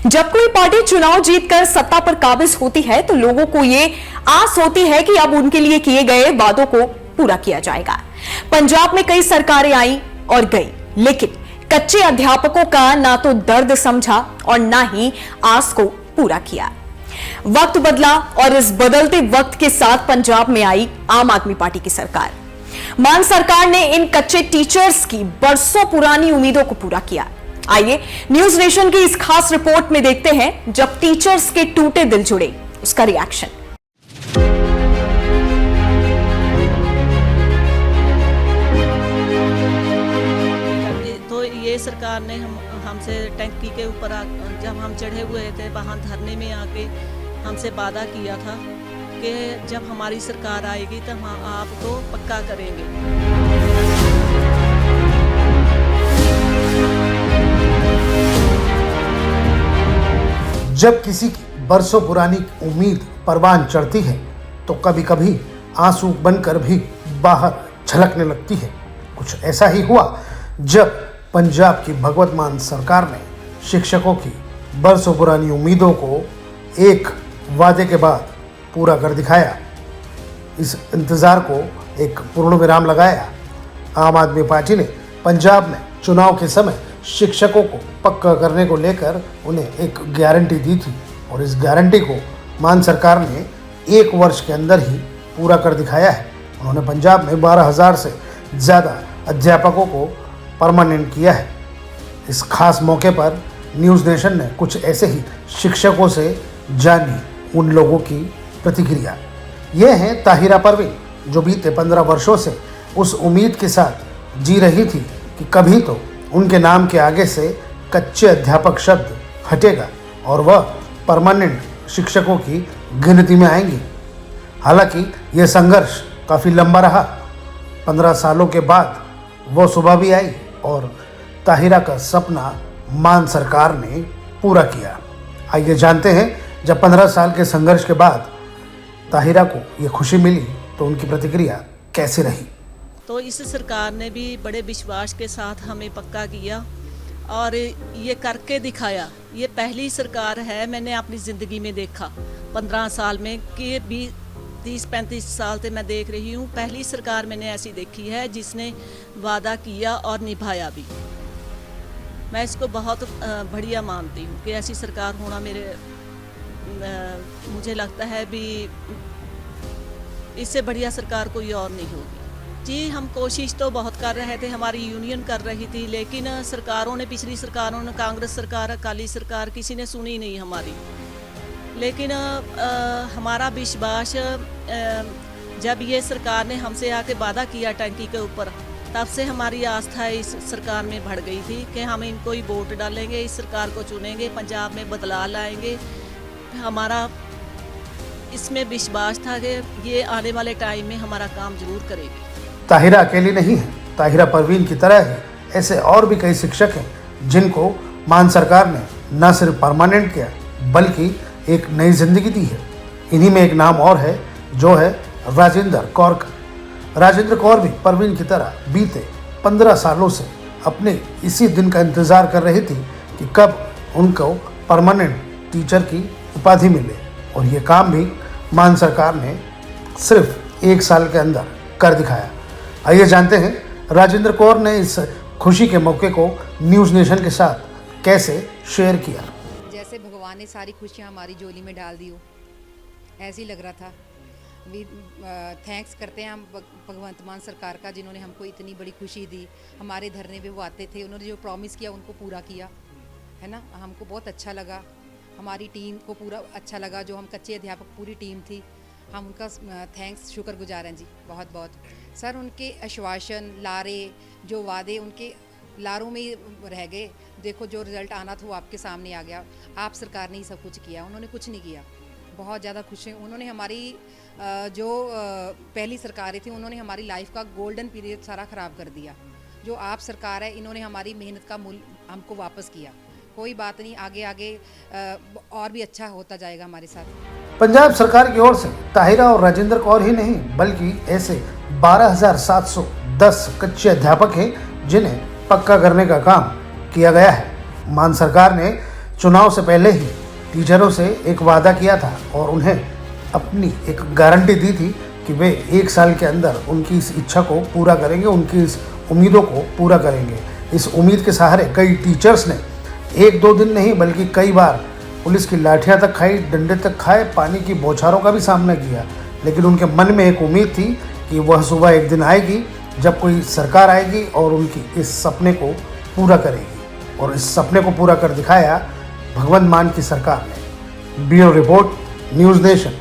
जब कोई पार्टी चुनाव जीतकर सत्ता पर काबिज होती है तो लोगों को ये आस होती है कि अब उनके लिए किए गए वादों को पूरा किया जाएगा। पंजाब में कई सरकारें आई और गई, लेकिन कच्चे अध्यापकों का ना तो दर्द समझा और ना ही आस को पूरा किया। वक्त बदला और इस बदलते वक्त के साथ पंजाब में आई आम आदमी पार्टी की सरकार। मान सरकार ने इन कच्चे टीचर्स की बरसों पुरानी उम्मीदों को पूरा किया। आइए न्यूज नेशन की इस खास रिपोर्ट में देखते हैं जब टीचर्स के टूटे दिल जुड़े, उसका रिएक्शन। तो ये सरकार ने हमसे टंकी के ऊपर जब हम चढ़े हुए थे वहाँ धरने में आके हमसे वादा किया था कि जब हमारी सरकार आएगी तो हम आपको पक्का करेंगे। जब किसी की बरसों पुरानी उम्मीद परवान चढ़ती है तो कभी कभी आंसू बनकर भी बाहर झलकने लगती है। कुछ ऐसा ही हुआ जब पंजाब की भगवत मान सरकार ने शिक्षकों की बरसों पुरानी उम्मीदों को एक वादे के बाद पूरा कर दिखाया। इस इंतज़ार को एक पूर्ण विराम लगाया। आम आदमी पार्टी ने पंजाब में चुनाव के समय शिक्षकों को पक्का करने को लेकर उन्हें एक गारंटी दी थी और इस गारंटी को मान सरकार ने 1 वर्ष के अंदर ही पूरा कर दिखाया है। उन्होंने पंजाब में 12,000 से ज़्यादा अध्यापकों को परमानेंट किया है। इस खास मौके पर न्यूज़ नेशन ने कुछ ऐसे ही शिक्षकों से जानी उन लोगों की प्रतिक्रिया। ये हैं ताहिरा परवीन, जो बीते 15 वर्षों से उस उम्मीद के साथ जी रही थी कि कभी तो उनके नाम के आगे से कच्चे अध्यापक शब्द हटेगा और वह परमानेंट शिक्षकों की गिनती में आएंगी। हालांकि यह संघर्ष काफ़ी लंबा रहा। 15 सालों के बाद वो सुबह भी आई और ताहिरा का सपना मान सरकार ने पूरा किया। आइए जानते हैं, जब 15 साल के संघर्ष के बाद ताहिरा को ये खुशी मिली तो उनकी प्रतिक्रिया कैसी रही। तो इस सरकार ने भी बड़े विश्वास के साथ हमें पक्का किया और ये करके दिखाया। ये पहली सरकार है मैंने अपनी ज़िंदगी में देखा 15 साल में कि 30-35 साल से मैं देख रही हूँ। पहली सरकार मैंने ऐसी देखी है जिसने वादा किया और निभाया भी। मैं इसको बहुत बढ़िया मानती हूँ कि ऐसी सरकार होना मुझे लगता है भी इससे बढ़िया सरकार कोई और नहीं होगी। जी, हम कोशिश तो बहुत कर रहे थे, हमारी यूनियन कर रही थी, लेकिन सरकारों ने, पिछली सरकारों ने, कांग्रेस सरकार, अकाली सरकार, किसी ने सुनी नहीं हमारी। लेकिन हमारा विश्वास जब ये सरकार ने हमसे आके वादा किया टंकी के ऊपर, तब से हमारी आस्था इस सरकार में बढ़ गई थी कि हम इनको ही वोट डालेंगे, इस सरकार को चुनेंगे, पंजाब में बदलाव लाएंगे। हमारा इसमें विश्वास था कि ये आने वाले टाइम में हमारा काम जरूर करेगी। ताहिरा अकेली नहीं है। ताहिरा परवीन की तरह ही ऐसे और भी कई शिक्षक हैं जिनको मान सरकार ने न सिर्फ परमानेंट किया बल्कि एक नई जिंदगी दी है। इन्हीं में एक नाम और है जो है राजेंद्र कौर का। राजेंद्र कौर भी परवीन की तरह बीते 15 सालों से अपने इसी दिन का इंतज़ार कर रही थी कि कब उनको परमानेंट टीचर की उपाधि मिले और ये काम भी मान सरकार ने सिर्फ 1 साल के अंदर कर दिखाया। आइए जानते हैं राजेंद्र कौर ने इस खुशी के मौके को न्यूज़ नेशन के साथ कैसे शेयर किया। जैसे भगवान ने सारी खुशियाँ हमारी झोली में डाल दी हो, ऐसे ही लग रहा था। भी थैंक्स करते हैं हम भगवंत मान सरकार का, जिन्होंने हमको इतनी बड़ी खुशी दी। हमारे धरने पे वो आते थे, उन्होंने जो प्रॉमिस किया उनको पूरा किया, है ना। हमको बहुत अच्छा लगा, हमारी टीम को पूरा अच्छा लगा, जो हम कच्चे अध्यापक पूरी टीम थी, हम उनका थैंक्स शुक्रगुजार हैं जी, बहुत बहुत। सर, उनके आश्वासन, लारे, जो वादे उनके लारों में ही रह गए। देखो जो रिज़ल्ट आना था वो आपके सामने आ गया। आप सरकार ने ही सब कुछ किया, उन्होंने कुछ नहीं किया। बहुत ज़्यादा खुश हैं। उन्होंने हमारी जो पहली सरकारें थी, उन्होंने हमारी लाइफ का गोल्डन पीरियड सारा ख़राब कर दिया। जो आप सरकार है, इन्होंने हमारी मेहनत का मूल्य हमको वापस किया। कोई बात नहीं, आगे आगे और भी अच्छा होता जाएगा हमारे साथ। पंजाब सरकार की ओर से ताहिरा और राजेंद्र कौर ही नहीं बल्कि ऐसे 12,710 कच्चे अध्यापक हैं जिन्हें पक्का करने का काम किया गया है। मान सरकार ने चुनाव से पहले ही टीचरों से एक वादा किया था और उन्हें अपनी एक गारंटी दी थी कि वे 1 साल के अंदर उनकी इस इच्छा को पूरा करेंगे, उनकी इस उम्मीदों को पूरा करेंगे। इस उम्मीद के सहारे कई टीचर्स ने 1-2 दिन नहीं बल्कि कई बार पुलिस की लाठियां तक खाई, डंडे तक खाए, पानी की बौछारों का भी सामना किया, लेकिन उनके मन में एक उम्मीद थी कि वह सुबह एक दिन आएगी जब कोई सरकार आएगी और उनकी इस सपने को पूरा करेगी। और इस सपने को पूरा कर दिखाया भगवंत मान की सरकार ने। Bureau report, news nation.